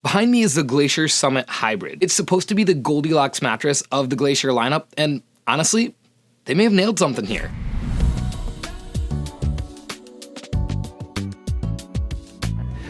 Behind me is the Glacier Summit Hybrid. It's supposed to be the Goldilocks mattress of the Glacier lineup, and honestly, they may have nailed something here.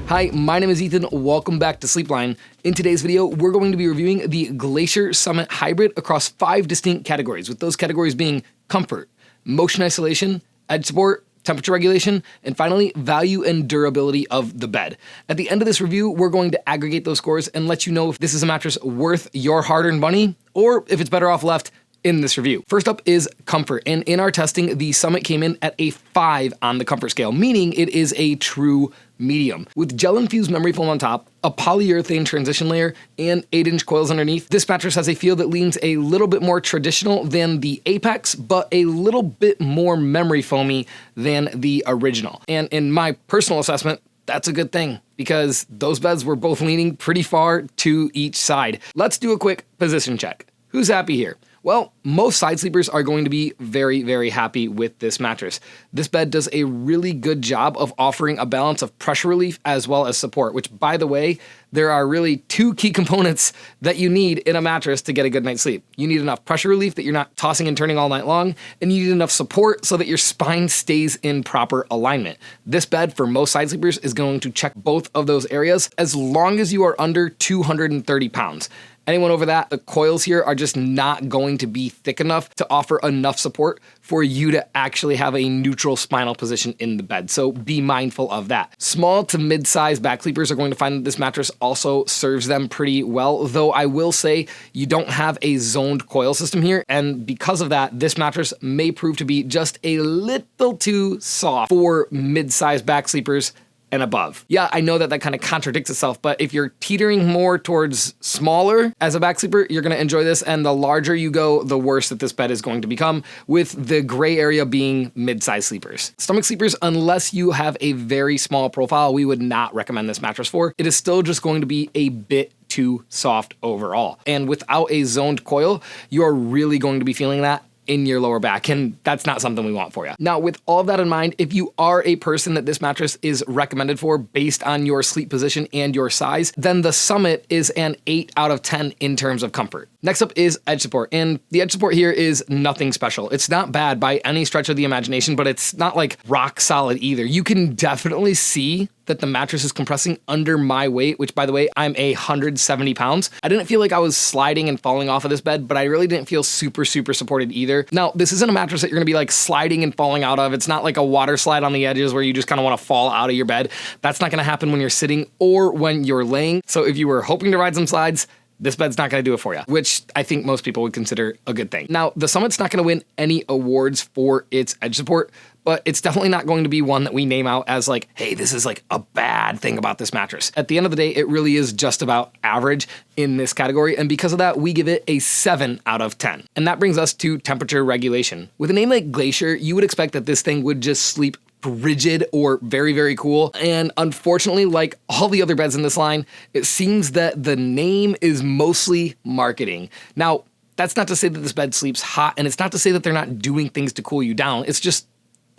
Hi, my name is Ethan. Welcome back to Sleepline. In today's video, we're going to be reviewing the Glacier Summit Hybrid across 5 distinct categories, with those categories being comfort, motion isolation, edge support, temperature regulation, and finally, value and durability of the bed. At the end of this review, we're going to aggregate those scores and let you know if this is a mattress worth your hard-earned money or if it's better off left in this review. First up is comfort, and in our testing, the Summit came in at a 5 on the comfort scale, meaning it is a true medium. With gel-infused memory foam on top, a polyurethane transition layer, and 8-inch coils underneath, this mattress has a feel that leans a little bit more traditional than the Apex, but a little bit more memory foamy than the original. And in my personal assessment, that's a good thing, because those beds were both leaning pretty far to each side. Let's do a quick position check. Who's happy here? Well, most side sleepers are going to be very, very happy with this mattress. This bed does a really good job of offering a balance of pressure relief as well as support, which, by the way, there are really 2 key components that you need in a mattress to get a good night's sleep. You need enough pressure relief that you're not tossing and turning all night long, and you need enough support so that your spine stays in proper alignment. This bed, for most side sleepers, is going to check both of those areas as long as you are under 230 pounds. Anyone over that, the coils here are just not going to be thick enough to offer enough support for you to actually have a neutral spinal position in the bed. So be mindful of that. Small to mid-size back sleepers are going to find that this mattress also serves them pretty well, though I will say you don't have a zoned coil system here. And because of that, this mattress may prove to be just a little too soft for mid-size back sleepers and above. Yeah, I know that kind of contradicts itself, but if you're teetering more towards smaller as a back sleeper, you're gonna enjoy this, and the larger you go, the worse that this bed is going to become, with the gray area being mid-size sleepers. Stomach sleepers, unless you have a very small profile, we would not recommend this mattress for. It is still just going to be a bit too soft overall. And without a zoned coil, you're really going to be feeling that in your lower back, and that's not something we want for you. Now, with all of that in mind, if you are a person that this mattress is recommended for based on your sleep position and your size, then the Summit is an 8 out of 10 in terms of comfort. Next up is edge support, and the edge support here is nothing special. It's not bad by any stretch of the imagination, but it's not like rock solid either. You can definitely see that the mattress is compressing under my weight, which, by the way, I'm 170 pounds. I didn't feel like I was sliding and falling off of this bed, but I really didn't feel super supported either. Now, this isn't a mattress that you're gonna be like sliding and falling out of. It's not like a water slide on the edges where you just kind of wanna fall out of your bed. That's not gonna happen when you're sitting or when you're laying. So if you were hoping to ride some slides, this bed's not gonna do it for you, which I think most people would consider a good thing. Now, the Summit's not gonna win any awards for its edge support, but it's definitely not going to be one that we name out as like, hey, this is like a bad thing about this mattress. At the end of the day, it really is just about average in this category, and because of that, we give it a 7 out of 10. And that brings us to temperature regulation. With a name like Glacier, you would expect that this thing would just sleep rigid or very, very cool. And unfortunately, like all the other beds in this line, it seems that the name is mostly marketing. Now, that's not to say that this bed sleeps hot, and it's not to say that they're not doing things to cool you down. It's just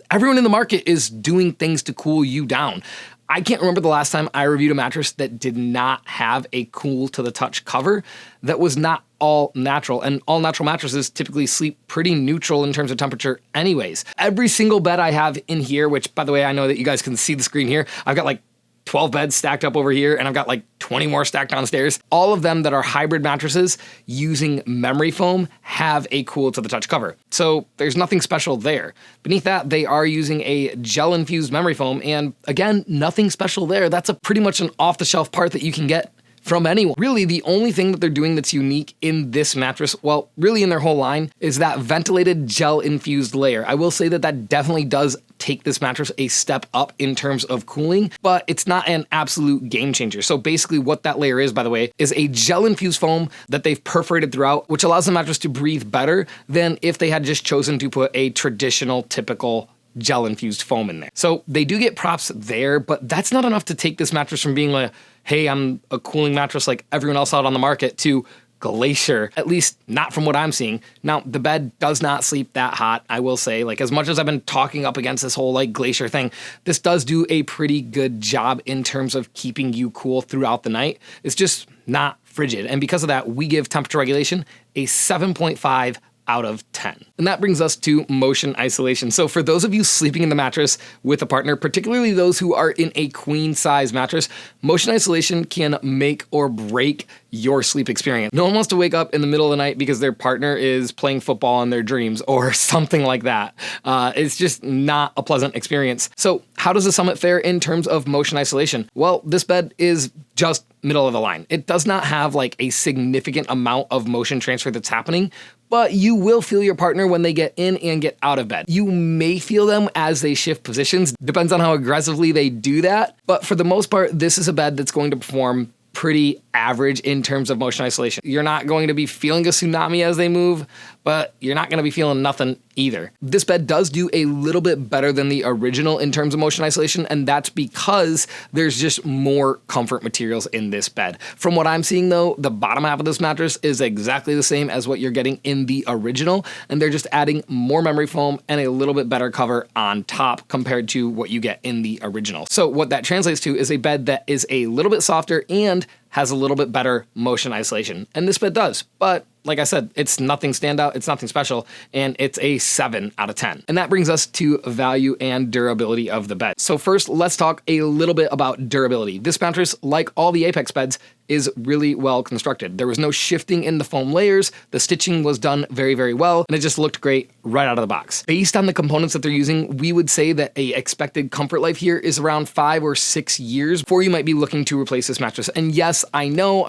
everyone in the market is doing things to cool you down. I can't remember the last time I reviewed a mattress that did not have a cool to the touch cover that was not all natural, and all natural mattresses typically sleep pretty neutral in terms of temperature anyways. Every single bed I have in here, which, by the way, I know that you guys can see the screen here, I've got like 12 beds stacked up over here, and I've got like 20 more stacked downstairs. All of them that are hybrid mattresses using memory foam have a cool to the touch cover. So there's nothing special there. Beneath that, they are using a gel-infused memory foam, and again, nothing special there. That's a pretty much an off-the-shelf part that you can get from anyone. Really, the only thing that they're doing that's unique in this mattress, well, really in their whole line, is that ventilated gel-infused layer. I will say that that definitely does take this mattress a step up in terms of cooling, but it's not an absolute game changer. So basically what that layer is, by the way, is a gel-infused foam that they've perforated throughout, which allows the mattress to breathe better than if they had just chosen to put a traditional, typical gel-infused foam in there. So they do get props there, but that's not enough to take this mattress from being like, hey, I'm a cooling mattress like everyone else out on the market, to Glacier, at least not from what I'm seeing. Now, the bed does not sleep that hot, I will say. Like, as much as I've been talking up against this whole like Glacier thing, this does do a pretty good job in terms of keeping you cool throughout the night. It's just not frigid. And because of that, we give temperature regulation a 7.5 out of 10. And that brings us to motion isolation. So for those of you sleeping in the mattress with a partner, particularly those who are in a queen size mattress, motion isolation can make or break your sleep experience. No one wants to wake up in the middle of the night because their partner is playing football in their dreams or something like that. It's just not a pleasant experience. So how does the Summit fare in terms of motion isolation? Well, this bed is just middle of the line. It does not have like a significant amount of motion transfer that's happening, but you will feel your partner when they get in and get out of bed. You may feel them as they shift positions, depends on how aggressively they do that, but for the most part, this is a bed that's going to perform pretty average in terms of motion isolation. You're not going to be feeling a tsunami as they move, but you're not going to be feeling nothing either. This bed does do a little bit better than the original in terms of motion isolation, and that's because there's just more comfort materials in this bed. From what I'm seeing though, the bottom half of this mattress is exactly the same as what you're getting in the original, and they're just adding more memory foam and a little bit better cover on top compared to what you get in the original. So what that translates to is a bed that is a little bit softer and has a little bit better motion isolation. And this bed does, but like I said, it's nothing standout, it's nothing special, and it's a 7 out of 10. And that brings us to value and durability of the bed. So first, let's talk a little bit about durability. This mattress, like all the Apex beds, is really well constructed. There was no shifting in the foam layers, the stitching was done very, very well, and it just looked great right out of the box. Based on the components that they're using, we would say that a expected comfort life here is around 5 or 6 years before you might be looking to replace this mattress. And yes, I know,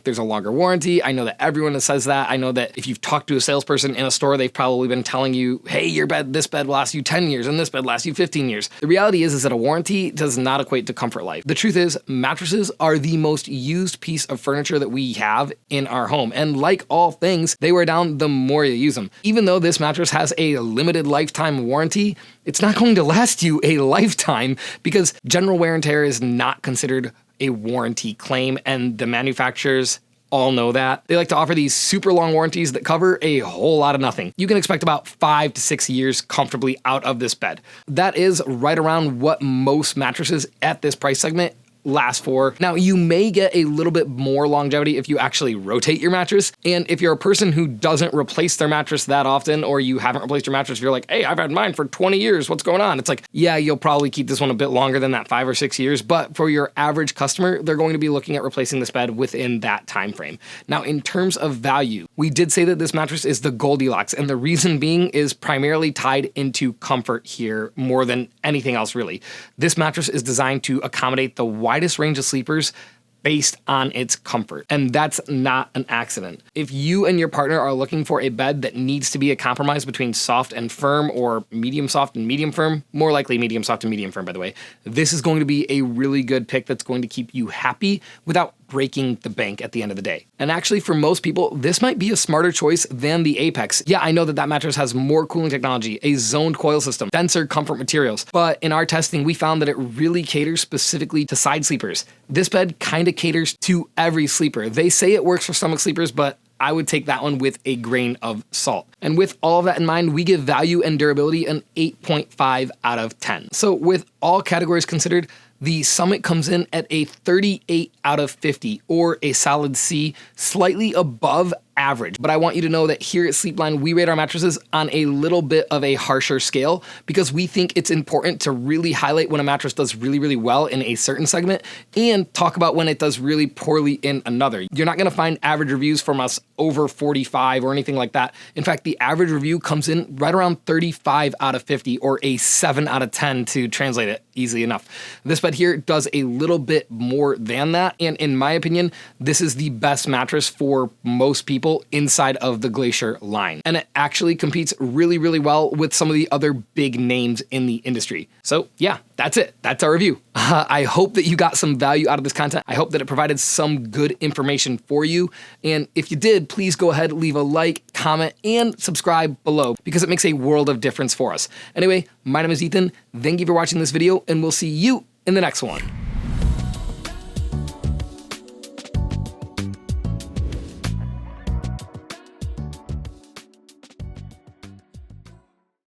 there's a longer warranty. I know that everyone says that. I know that if you've talked to a salesperson in a store, they've probably been telling you, hey, this bed will last you 10 years and this bed lasts you 15 years. The reality is that a warranty does not equate to comfort life. The truth is, mattresses are the most used piece of furniture that we have in our home. And like all things, they wear down the more you use them. Even though this mattress has a limited lifetime warranty, it's not going to last you a lifetime because general wear and tear is not considered a warranty claim, and the manufacturers all know that. They like to offer these super long warranties that cover a whole lot of nothing. You can expect about 5 to 6 years comfortably out of this bed. That is right around what most mattresses at this price segment last for. Now, you may get a little bit more longevity if you actually rotate your mattress. And if you're a person who doesn't replace their mattress that often, or you haven't replaced your mattress, you're like, hey, I've had mine for 20 years. What's going on? It's like, yeah, you'll probably keep this one a bit longer than that 5 or 6 years. But for your average customer, they're going to be looking at replacing this bed within that time frame. Now, in terms of value, we did say that this mattress is the Goldilocks. And the reason being is primarily tied into comfort here more than anything else, really. This mattress is designed to accommodate the widest range of sleepers based on its comfort. And that's not an accident. If you and your partner are looking for a bed that needs to be a compromise between soft and firm, or medium soft and medium firm, more likely medium soft and medium firm, by the way, this is going to be a really good pick that's going to keep you happy without breaking the bank at the end of the day. And actually, for most people, this might be a smarter choice than the Apex. Yeah, I know that mattress has more cooling technology, a zoned coil system, denser comfort materials, but in our testing, we found that it really caters specifically to side sleepers. This bed kind of caters to every sleeper. They say it works for stomach sleepers, but I would take that one with a grain of salt. And with all of that in mind, we give value and durability an 8.5 out of 10. So with all categories considered, the Summit comes in at a 38 out of 50, or a solid C, slightly above average. But I want you to know that here at Sleepline, we rate our mattresses on a little bit of a harsher scale because we think it's important to really highlight when a mattress does really, really well in a certain segment and talk about when it does really poorly in another. You're not gonna find average reviews from us over 45 or anything like that. In fact, the average review comes in right around 35 out of 50, or a 7 out of 10 to translate it easily enough. This bed here does a little bit more than that, and in my opinion, this is the best mattress for most people inside of the Glacier line. And it actually competes really, really well with some of the other big names in the industry. So yeah, that's it. That's our review. I hope that you got some value out of this content. I hope that it provided some good information for you. And if you did, please go ahead, leave a like, comment, and subscribe below because it makes a world of difference for us. Anyway, my name is Ethan. Thank you for watching this video, and we'll see you in the next one.